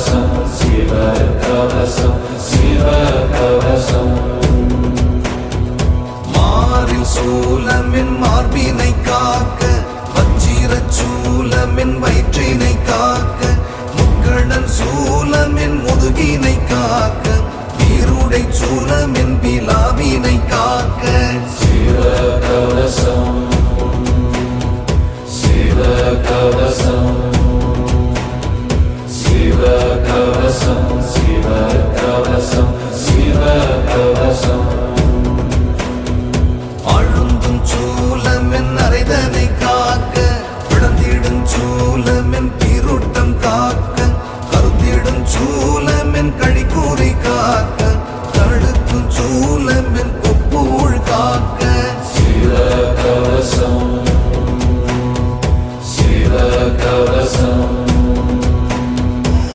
கவசம் சிவ கவசம் சிவ கவசம் மாறில் சூலமின் மார்பினை காக்க வச்சிரச் சூலமின் வயிற்றினை காக்க முக்கணன் சூலமின் முதுகினை காக்க வீருடை சூலமின் விலாவினை காக்க சிவ கவசம் சிவ கவசம் சிவ கவசம் சிவ கவசம் சிவ கவசம்